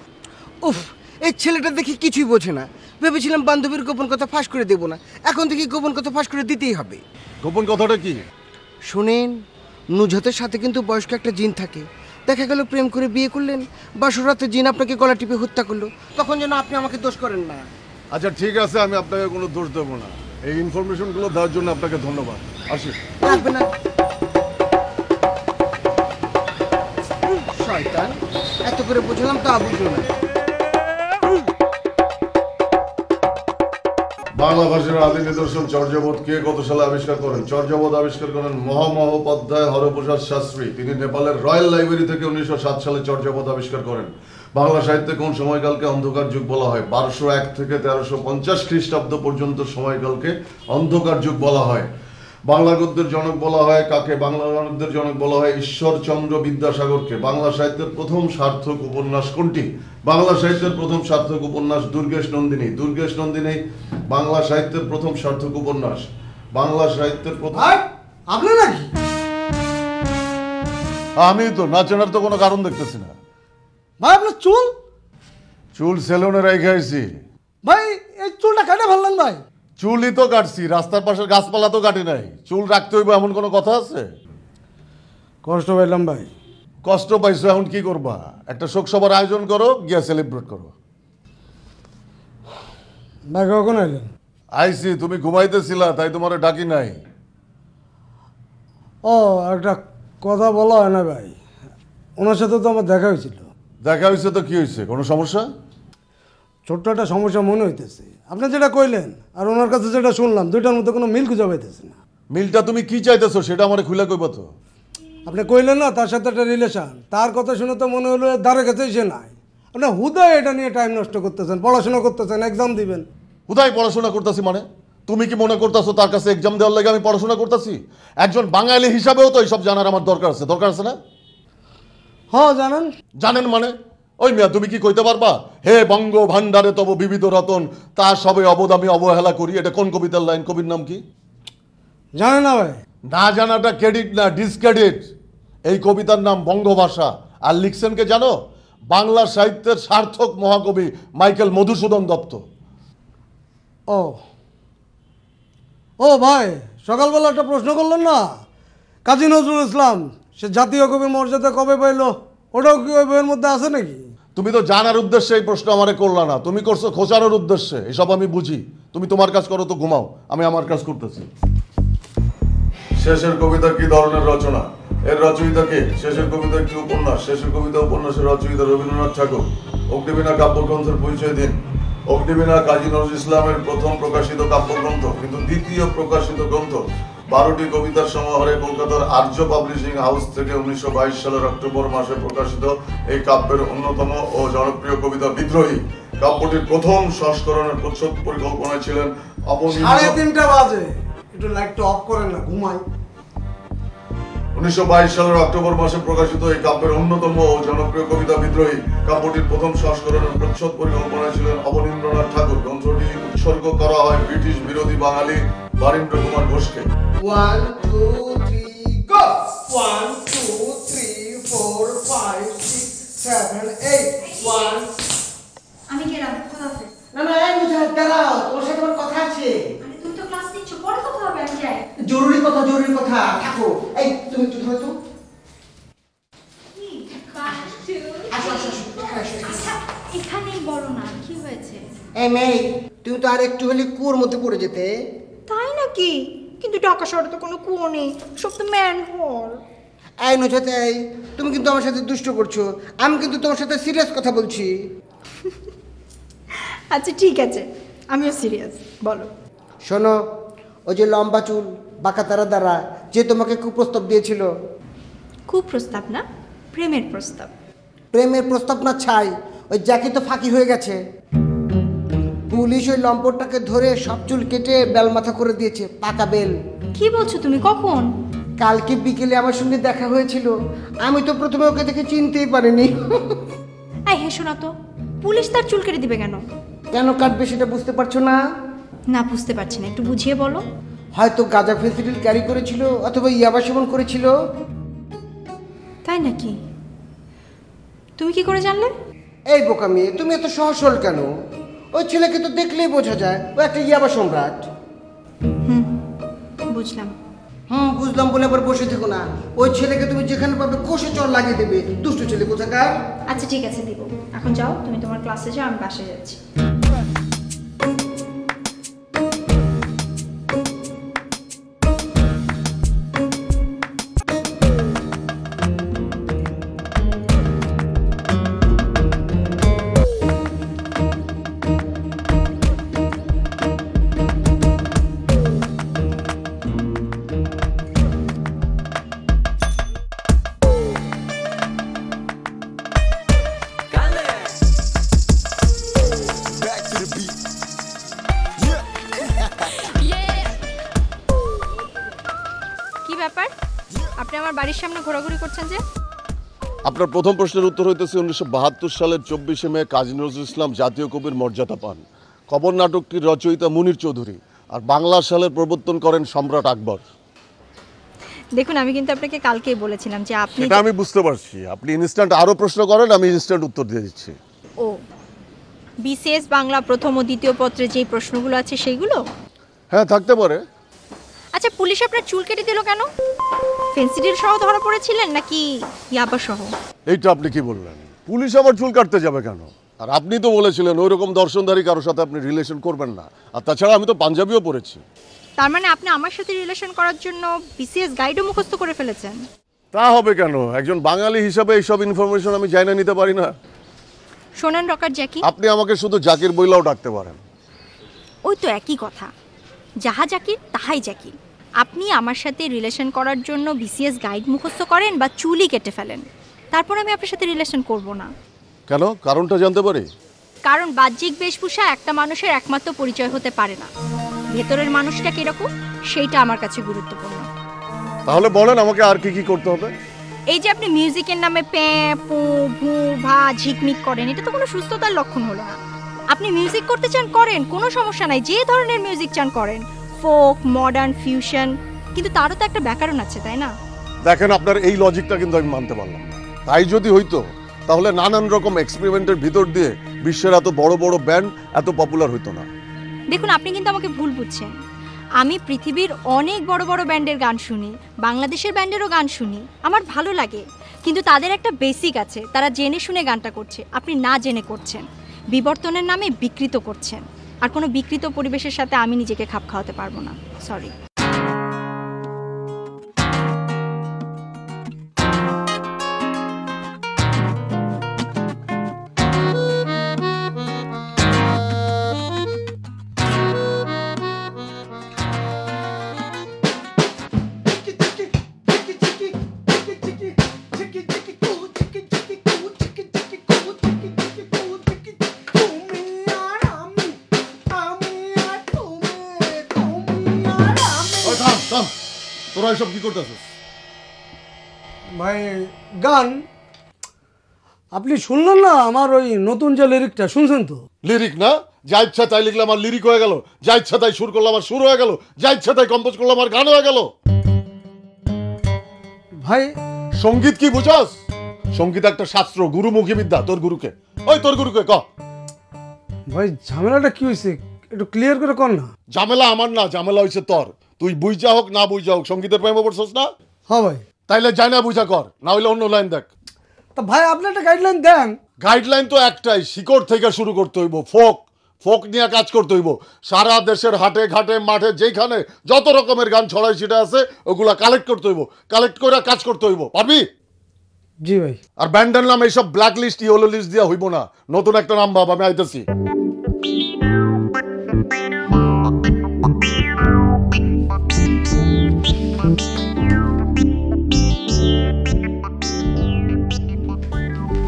উফ, এই ছেলেটা দেখি কিছুই বোঝে না। ভেবেছিলাম বান্ধবীর গোপন কথা ফাঁস করে দেবো না, এখন দেখি গোপন কথা ফাঁস করে দিতেই হবে।
গোপন কথাটা কি?
শোনেন, নুজহাতের সাথে কিন্তু বয়স্ক একটা জিন থাকে। দেখা গেল প্রেম করে বিয়ে করলেন, বাসরাতে জিন আপনাকে গলা টিপে হত্যা করলো, তখন যেন আপনি আমাকে দোষ করেন না।
আচ্ছা ঠিক আছে, আমি আপনাকে কোনো দোষ দেবো না। এই ইনফরমেশনগুলো দেওয়ার জন্য আপনাকে ধন্যবাদ, আসি।
লাগবে না। শয়তান, এত করে বোঝালাম তা বুঝলো না।
বাংলা ভাষার আদি নিদর্শন চর্যাপদ কে কত সালে আবিষ্কার করেন? চর্যাপদ আবিষ্কার করেন মহামহোপাধ্যায় হরপ্রসাদ শাস্ত্রী। তিনি নেপালের রয়্যাল লাইব্রেরি থেকে 1907 সালে চর্যাপদ আবিষ্কার করেন। বাংলা সাহিত্যে কোন সময়কালকে অন্ধকার যুগ বলা হয়? 1201 থেকে 1350 খ্রিস্টাব্দ পর্যন্ত সময়কালকে অন্ধকার যুগ বলা হয়। বাংলা গদ্যের জনক বলা হয় কাকে? বাংলা গদ্যের জনক বলা হয় ঈশ্বরচন্দ্র বিদ্যাসাগরকে। বাংলা সাহিত্যের প্রথম সার্থক উপন্যাস কোনটি? বাংলা সাহিত্যের প্রথম সার্থক উপন্যাস দুর্গেশ নন্দিনী। দুর্গেশ নন্দিনী বাংলা সাহিত্যের প্রথম সার্থক উপন্যাস। বাংলা সাহিত্যের প্রথম।
আপনি নাকি?
আমি তো না চেনার তো কোনো কারণ দেখতেছি না।
ভাই আপনার চুল?
চুল সেলুনে রেখে আইছি।
ভাই এই চুলটা কেটে ফেললেন ভাই?
চুলই তো কাটছি, রাস্তার পাশের গাছপালা তো কাটি নাই। চুল রাখতে হইব এমন কোনো কথা আছে?
কষ্ট পাইলাম ভাই।
কষ্ট পাইছো, এখন কি করবা? একটা শোক সভার আয়োজন করো, গিয়া সেলিব্রেট করো।
ভাই কখন আইলেন?
আইসি, তুমি ঘুমাইতেছিলা তাই তোমার ডাকি নাই।
ও, একটা কথা বলা হয় না ভাই, ওনার সাথে তো আমার দেখা হয়েছিল।
দেখা হয়েছে তো কি হয়েছে, কোনো সমস্যা?
ছোট্ট একটা সমস্যা মনে হইতেছে। আপনি যেটা কইলেন আর ওনার কাছে যেটা শুনলাম, দুইটার মধ্যে কোনো মিল খুঁজে পাইতেছে না।
মিলটা তুমি কি চাইতেছো সেটা আমার খুলে কইবা তো।
আপনি কইলেন না তার সাথে একটা রিলেশন, তার কথা শুনে তো মনে হলো দ্বারে কাছেই সে নাই। আপনি হুদা এটা নিয়ে টাইম নষ্ট করতেছেন, পড়াশোনা করতেছেন, এক্সাম দিবেন।
কোথায় পড়াশোনা করতেছি মানে? তুমি কি মনে করতেছো তার কাছে এক্সাম দেওয়ার লাগে আমি পড়াশোনা করতেছি? একজন বাঙালি হিসাবেও তো এইসব জানার আমার দরকার আছে না?
হ্যাঁ জানেন।
জানেন মানে? ওই মিয়া, তুমি কি কইতে পারবা হে বঙ্গ ভান্ডারে তব বিবিধ রতন তা সবে অবদামি অবহেলা করি? এটা কোন কবিতার লাইন? কবির নাম কি?
জানে না ভাই?
না জানাটা ক্রেডিট না, ডিসক্রেডিট। এই কবিতার নাম বঙ্গভাষা। আর লিখছেন কে জানো? বাংলা সাহিত্যের সার্থক মহাকবি মাইকেল মধুসূদন দত্ত।
ও ও ভাই, সকালবেলা একটা প্রশ্ন করলেন না, কাজী নজরুল ইসলাম সে জাতীয় কবির মর্যাদা কবে পাইলো, ওটাও কি ওই বইয়ের মধ্যে আছে নাকি?
তুমি তো জানার উদ্দেশ্যে এই প্রশ্ন আমারে করলা না, তুমি করছো খোঁচানোর উদ্দেশ্যে। এসব আমি বুঝি, তুমি তোমার কাজ করো তো ঘুমাও, আমি আমার কাজ করতেছি। শেষের কবিতা কি ধরনের রচনা, এর রচয়িতা কে? শেষের কবিতা একটি উপন্যাস, শেষের কবিতা উপন্যাসের রচয়িতা রবীন্দ্রনাথ ঠাকুর। অগ্নিবীণা কাব্যগ্রন্থের পরিচয় দিন। অগ্নিবীণা কাজী নজরুল ইসলামের প্রথম প্রকাশিত কাব্যগ্রন্থ, কিন্তু দ্বিতীয় প্রকাশিত গ্রন্থ। 12টি কবিতার সমাহারে কলকাতার আর্য পাবলিশিং হাউস থেকে 1922 সালের অক্টোবর মাসে প্রকাশিত এই কাব্যের অন্যতম ও জনপ্রিয় কবিতা বিদ্রোহী। কাব্যটির প্রথম সংস্করণের প্রচ্ছদ পরিকল্পনায় ছিলেন অবনীন্দ্র।
3:30 বাজে, একটু লাইটটা অফ করেন না, ঘুমাই।
1922 সালের অক্টোবর মাসে প্রকাশিত এই কাব্যের অন্যতম ও জনপ্রিয় কবিতা বিদ্রোহী। কাব্যটির প্রথম সংস্করণের প্রচ্ছদ পরিকল্পনায় ছিলেন অবনীন্দ্রনাথ ঠাকুর। গ্রন্থটি উৎসর্গ করা হয় ব্রিটিশ বিরোধী বাঙালি বারীন্দ্র কুমার ঘোষকে।
1 2 3 go 1 2 3 4 5 6 7 8 1
আমি গেলাম, খোদাহাফেজ।
না না, এই মুজাহিদ দাঁড়াও, তোর সাথে আমার কথা আছে।
আরে তুমি তো ক্লাস নিচ্ছ, পরে কথা হবে, আমি যাই।
জরুরি কথা থাকো। এই তুমি একটু ধরো তো। আসো আসো আসো, এখানে আসো, এখানে।
আচ্ছা, এখানেই বলো না কি হয়েছে।
এই মেয়ে, তুমি তো আর একটু হলে কুয়োর মধ্যে পড়ে যেতে।
তাই নাকি? কিন্তু ঢাকা শহরে তো কোনো কুয়ো নেই, সব তো ম্যান হোল।
এই নুজাত, এই তুমি কিন্তু আমার সাথে দুষ্ট করছো, আমি কিন্তু তোমার সাথে সিরিয়াস কথা বলছি।
আচ্ছা ঠিক আছে, আমিও সিরিয়াস, বলো।
শোনো, ওই যে লম্বা চুল বাঁকা তারা দ্বারা যে তোমাকে কুপ্রস্তাব দিয়েছিল।
খুব প্রস্তাব না, প্রেমের প্রস্তাব।
প্রেমের প্রস্তাব না ছাই, ওই জ্যাকি তো ফাঁকি হয়ে গেছে। পুলিশ ওই লম্পটটাকে ধরে সব চুল কেটে বেল মাথা করে দিয়েছে, পাকা বেল।
কি বলছো তুমি, কখন?
কালকে বিকেলে আমার সঙ্গে দেখা হয়েছিল, আমি তো প্রথমে ওকে দেখে চিনতেই পারিনি।
এই হেসো না তো, পুলিশ তার চুল কেটে দিবে কেন?
কেন কাটবে সেটা বুঝতে পারছো না?
না, বুঝতে পারছি না, একটু বুঝিয়ে বলো।
হয়তো গাঁজা ফেন্সিডিল ক্যারি করেছিল অথবা ইয়াবা সেবন করেছিল।
তাই নাকি? তুমি কি করে জানলে?
এই বোকা মেয়ে, তুমি এত সহজ সরল কেন? ওই ছেলেকে তো দেখলেই বোঝা যায় ও একটা ইয়াবা সম্রাট।
বুঝলাম।
বুঝলাম বলে আবার বসে থেকো না। ওই ছেলেকে তুমি যেখানে পাবে কষে চর লাগিয়ে দেবে, দুষ্ট ছেলে কোথাকার।
আচ্ছা ঠিক আছে, দিব। এখন যাও, তুমি তোমার ক্লাসে যাও, আমি বাসায় যাচ্ছি। কি ব্যাপার, আপনি আমার বাড়ির সামনে ঘোরাঘুরি করছেন যে?
আপনার প্রথম প্রশ্নের উত্তর হইতেছে 1972 সালের 24শে মে কাজী নজরুল ইসলাম জাতীয় কবির মর্যাদা পান। কবর নাটকটির রচয়িতা মুনির চৌধুরী, আর বাংলা সালের প্রবর্তন করেন সম্রাট আকবর।
দেখুন, আমি কিন্তু আপনাকে কালকেই বলেছিলাম যে আপনি
সেটা আমি বুঝতে পারছি, আপনি ইনস্ট্যান্ট আরো প্রশ্ন করেন, আমি ইনস্ট্যান্ট উত্তর দিয়ে দিচ্ছি।
ও বিসিএস বাংলা প্রথম ও দ্বিতীয় পত্রে যেই প্রশ্নগুলো আছে সেইগুলো?
হ্যাঁ, থাকতে পারে।
আচ্ছা, পুলিশ আপনার চুল কেটে দিল কেন? ফেন্সিডিল সহ ধরা পড়েছিলেন নাকি ইয়াবা সহ?
এইটা আপনি কি বললেন? পুলিশ আবার চুল কাটতে যাবে কেন? আর আপনি তো বলেছিলেন ওই রকম দর্শনধারী কারোর সাথে আপনি রিলেশন করবেন না। আর তাছাড়া আমি তো পাঞ্জাবিও পড়েছি।
তার মানে আপনি আমার সাথে রিলেশন করার জন্য বিসিএস গাইডও মুখস্থ করে ফেলেছেন?
তা হবে কেন? একজন বাঙালি হিসাবে এইসব ইনফরমেশন আমি চাই না নিতে পারি না।
শোনেন রকার জ্যাকি,
আপনি আমাকে শুধু জাকির বইলাও ডাকতে পারেন।
ওই তো একই কথা, যাহা জাকির তাহাই জাকির। আপনি আমার সাথে রিলেশন করার জন্য বিসিএস গাইড মুখস্থ করেন বা চুলই কেটে ফেলেন, তারপর আমি আপনার সাথে রিলেশন করব না।
কেন? কারণটা জানতে পারি?
কারণ বাহ্যিক বেশভূষা একটা মানুষের একমাত্র পরিচয় হতে পারে না। ভেতরের মানুষটা কিরকম সেইটা আমার কাছে গুরুত্বপূর্ণ।
তাহলে বলেন আমাকে আর কি কি করতে হবে?
এই যে আপনি মিউজিকের নামে প্যাঁ পো ভু ভা ঝিকমিক করেন, এটা তো কোনো সুস্থতার লক্ষণ হলো না। আপনি মিউজিক করতে চান করেন, কোনো সমস্যা নাই, যে ধরনের মিউজিক চান করেন, ফোক, মডার্ন, ফিউশন, কিন্তু তারও তো একটা ব্যাকরণ আছে, তাই না?
দেখেন, আপনার এই লজিকটা কিন্তু আমি মানতে পারলাম না। তাই যদি হইতো তাহলে নানান রকম এক্সপেরিমেন্টের ভিতর দিয়ে বিশ্বের এত বড় বড় ব্যান্ড এত পপুলার হতো না।
দেখুন, আপনি কিন্তু আমাকে ভুল বুঝছেন। আমি পৃথিবীর অনেক বড় বড় ব্যান্ডের গান শুনি, বাংলাদেশের ব্যান্ডেরও গান শুনি, আমার ভালো লাগে। কিন্তু তাদের একটা বেসিক আছে, তারা জেনে শুনে গানটা করছে, আপনি না জেনে করছেন, বিবর্তনের নামে বিকৃত করছেন। আর কোনো বিকৃত পরিবেশের সাথে আমি নিজেকে খাপ খাওয়াতে পারবো না, সরি।
তোরা এসব কি করতেছিস?
ভাই গান আপনি শুনলেন না আমার ওই নতুন যে লিরিকটা, শুনছেন তো?
লিরিক না, যা ইচ্ছা তাই লিখলাম আর লিরিক হয়ে গেল, যা ইচ্ছা তাই সুর করলাম আর সুর হয়ে গেল, যা ইচ্ছা তাই কম্পোজ করলাম আর গান হয়ে গেল।
ভাই
সঙ্গীত কি বুঝাস? সঙ্গীত একটা শাস্ত্র, গুরুমুখী বিদ্যা। তোর গুরুকে, ওই তোর গুরুকে ক।
ভাই ঝামেলাটা কি হয়েছে একটু ক্লিয়ার করে কর না।
ঝামেলা আমার না, ঝামেলা হয়েছে তোর। তুই বুঝা হোক না বুঝা হোক সঙ্গীতের প্রেমে পড়ছস না?
হ্যাঁ ভাই।
তাইলে যাই না বুঝা কর, না হইলে অন্য লাইন দেখ।
তা ভাই আপনি একটা গাইডলাইন দেন।
গাইডলাইন তো একটাই, শিকড় থেকে শুরু করতে হইব। ফোক ফোক নিয়ে কাজ করতে হইব। সারা দেশের হাটে ঘাটে মাঠে যেখানে যত রকমের গান ছড়াই ছিটা আছে ওগুলা কালেক্ট করতে হইব, কালেক্ট করে কাজ করতে হইব। পারবি?
জি ভাই।
আর ব্যান্ডের নাম এইসব ব্ল্যাক লিস্ট ইয়েলো লিস্ট দিয়া হইব না, নতুন একটা নাম ভাব, আমি আইতেছি।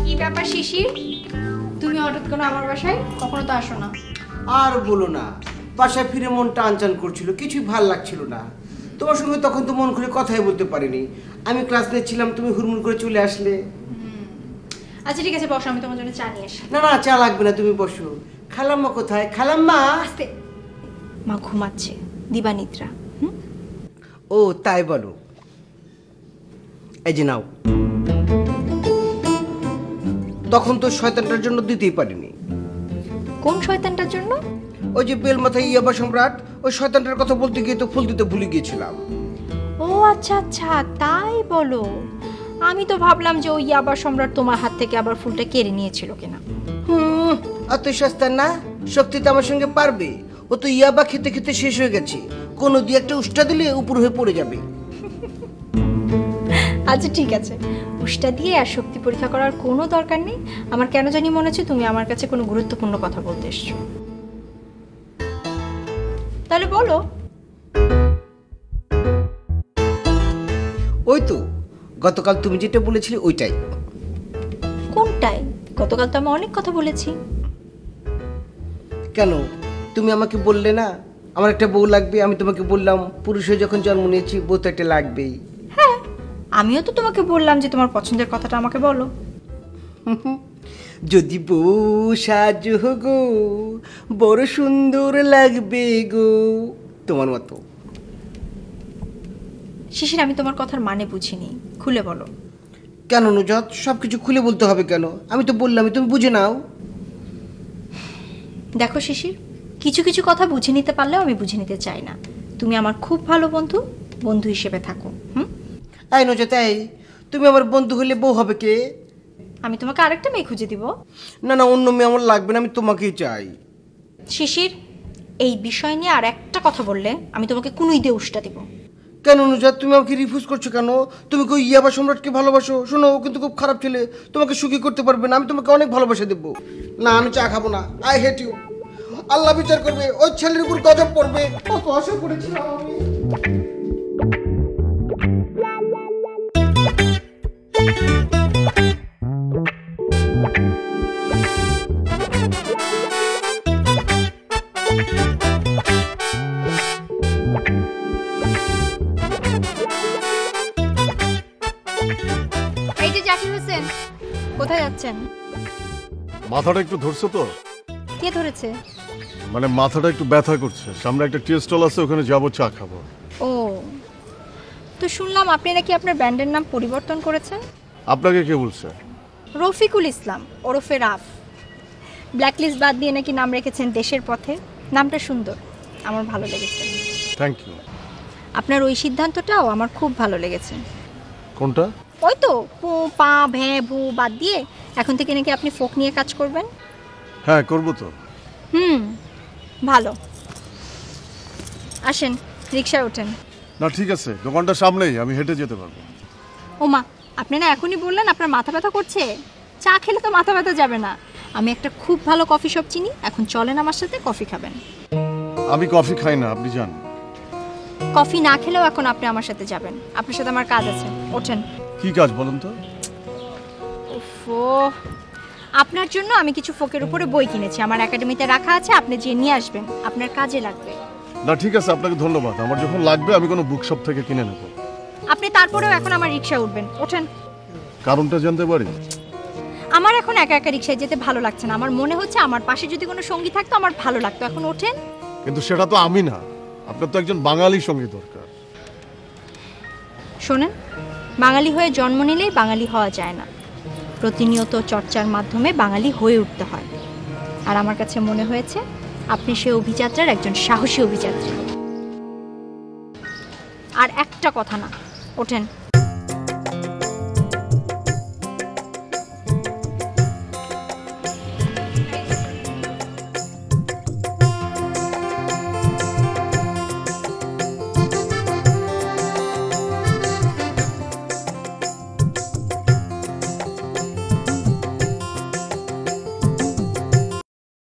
কি ব্যাপার শিশির, তুমি হঠাৎ করে আমার বাসায়? কখনো তো আসো না।
আর বলো না, বাসায় ফিরে মনটা আনচান করছিল, কিছুই ভাল লাগছিল না। তোমার সঙ্গে তখন তো মন খুলে কথাই বলতে পারিনি। আমি ক্লাস নিচ্ছিলাম, তুমি হুড়মুড় করে চলে আসলে।
আচ্ছা ঠিক আছে, বসো, আমি তোমার জন্য চা নিয়ে আসি।
না না, চা লাগবে না, তুমি বসো। খালাম্মা কোথায়? খালাম্মা?
আস্তে, মা ঘুমাচ্ছে, দিবানিদ্রা।
ও তাই বলো। এই যে নাও। তখন তো শয়তানটার জন্য দিতেই পারিনি।
কোন শয়তানটার জন্য?
ওই যে বেল মাথায় ইয়াবা সম্রাট, ওই শয়তানটার কথা বলতে গিয়ে তো ফুল দিতে ভুলে গিয়েছিলাম।
ও আচ্ছা আচ্ছা, তাই বলো। আমি তো ভাবলাম যে ওই ইয়াবা সম্রাট তোমার হাত থেকে আবার ফুলটা কেড়ে নিয়েছিল কিনা।
অত সস্তা না, শক্তি তো আমার সঙ্গে পারবে। ও তো ইয়াবা খেতে খেতে শেষ হয়ে গেছে, কোনো দিয়ে একটা উষ্টা দিলে উপর হয়ে পড়ে যাবে।
আচ্ছা ঠিক আছে, উষ্টা দিয়ে আর শক্তি পরীক্ষা করার কোনো দরকার নেই। আমার কেন জানি মনে হচ্ছে তুমি আমার কাছে কোনো গুরুত্বপূর্ণ কথা বলতে এসছো। তাহলে বলো।
ওই তো গতকাল তুমি যেটা বলেছিলে ওইটাই।
কোনটাই? গতকাল তো আমি অনেক কথা বলেছি।
কেন তুমি আমাকে বললে না আমার একটা বউ লাগবে? আমি তোমাকে বললাম পুরুষ হয়ে যখন জন্ম নিয়েছি বউ তো একটা লাগবেই।
হ্যাঁ, আমিও তো তোমাকে বললাম যে তোমার পছন্দের কথাটা আমাকে বলো।
যদি বউ সাজো গো বড় সুন্দর লাগবে গো, তোমার মতো।
শিশির, আমি তোমার কথার মানে বুঝিনি, খুলে বলো।
কেন নুজাত, সব কিছু খুলে বলতে হবে কেন? আমি তো বললামই, তুমি বুঝে নাও।
দেখো শিশির, কিছু কিছু কথা বুঝে নিতে পারলেও আমি বুঝে নিতে চাই না। তুমি আমার খুব ভালো বন্ধু, বন্ধু হিসেবে থাকো।
এই নুজাত, এই তুমি আমার বন্ধু হলে বউ হবে কে?
আমি তোমাকে আরেকটা মেয়ে খুঁজে দিব।
না না, অন্য মেয়ে আমার লাগবে না, আমি তোমাকেই চাই।
শিশির, এই বিষয় নিয়ে আর একটা কথা বললে আমি তোমাকে কুনুই দিয়ে উষ্টা দিব।
কেন নুজাত, তুমি আমাকে রিফিউজ করছো কেন? তুমি কই ইয়াবা সম্রাটকে ভালোবাসো। শোনো, ও কিন্তু খুব খারাপ ছেলে, তোমাকে সুখী করতে পারবে না। আমি তোমাকে অনেক ভালোবাসা দেবো। না, আমি চা খাবো না। I hate you. আল্লাহ বিচার করবে, ওই ছেলের উপর গজব পড়বে। কত আশা করেছিলাম আমি।
এই যে জাকির হোসেন, কোথায় যাচ্ছেন?
মাথাটা একটু ধরছে তো,
কে ধরেছে?
মানে মাথাটা একটু ব্যথা করছে। সামনে একটা টি স্টল আছে, ওখানে যাবো, চা খাবো।
ও, তো শুনলাম আপনি নাকি আপনার ব্যান্ডের নাম পরিবর্তন করেছেন।
আপনাকে কে বলছে?
রফিকুল ইসলাম ওরফে রাফ। ব্ল্যাকলিস্ট বাদ দিয়ে নাকি নাম রেখেছেন দেশের পথে। নামটা সুন্দর, আমার ভালো লেগেছে।
Thank you.
আপনার ওই সিদ্ধান্তটাও আমার খুব ভালো লেগেছে।
কোনটা?
ওই তো পু পা ভ্যাঁ ভু বাদ দিয়ে এখন থেকে নাকি আপনি ফোক নিয়ে কাজ করবেন।
হ্যাঁ করবো তো।
ভালো। আসেন, রিকশায় ওঠেন।
না ঠিক আছে, দোকানটা সামনেই, আমি হেঁটে যেতে পারবো।
ওমা, আপনি না এখনই বললেন আপনার মাথা ব্যথা করছে। চা খেলে তো মাথা ব্যথা যাবে না। আমি একটা খুব ভালো কফি শপ চিনি, এখন চলেন আমার সাথে, কফি খাবেন।
আমি কফি খাই না, আপনি যান।
কফি না খেলেও এখন আপনি আমার সাথে যাবেন, আপনার সাথে আমার কাজ আছে। ওঠেন।
কি কাজ বলুন তো?
ওফো, আপনার জন্য আমি কিছু ফোকের উপরে বই কিনেছি, আমার একাডেমিতে রাখা আছে, আপনি যে নিয়ে আসবেন, আপনার কাজে লাগবে।
না ঠিক আছে, আপনাকে ধন্যবাদ। আমার যখন লাগবে আমি কোনো বুক শপ থেকে কিনে নেব।
আপনি তারপরেও এখন আমার রিকশা উঠবেন। ওঠেন।
কারণটা জানতে পারি?
আমার এখন একা একা রিকশায় যেতে ভালো লাগছে না। আমার মনে হচ্ছে আমার পাশে যদি কোনো সঙ্গী থাকতো আমার ভালো লাগতো। এখন ওঠেন।
কিন্তু সেটা তো আমি না, আপনার তো একজন বাঙালি সঙ্গী দরকার।
শোনেন, বাঙালি হয়ে জন্ম নিলেই বাঙালি হওয়া যায় না, প্রতিনিয়ত চর্চার মাধ্যমে বাঙালি হয়ে উঠতে হয়। আর আমার কাছে মনে হয়েছে আপনি সেই অভিযাত্রার একজন সাহসী অভিযাত্রী। আর একটা কথা না, ওঠেন।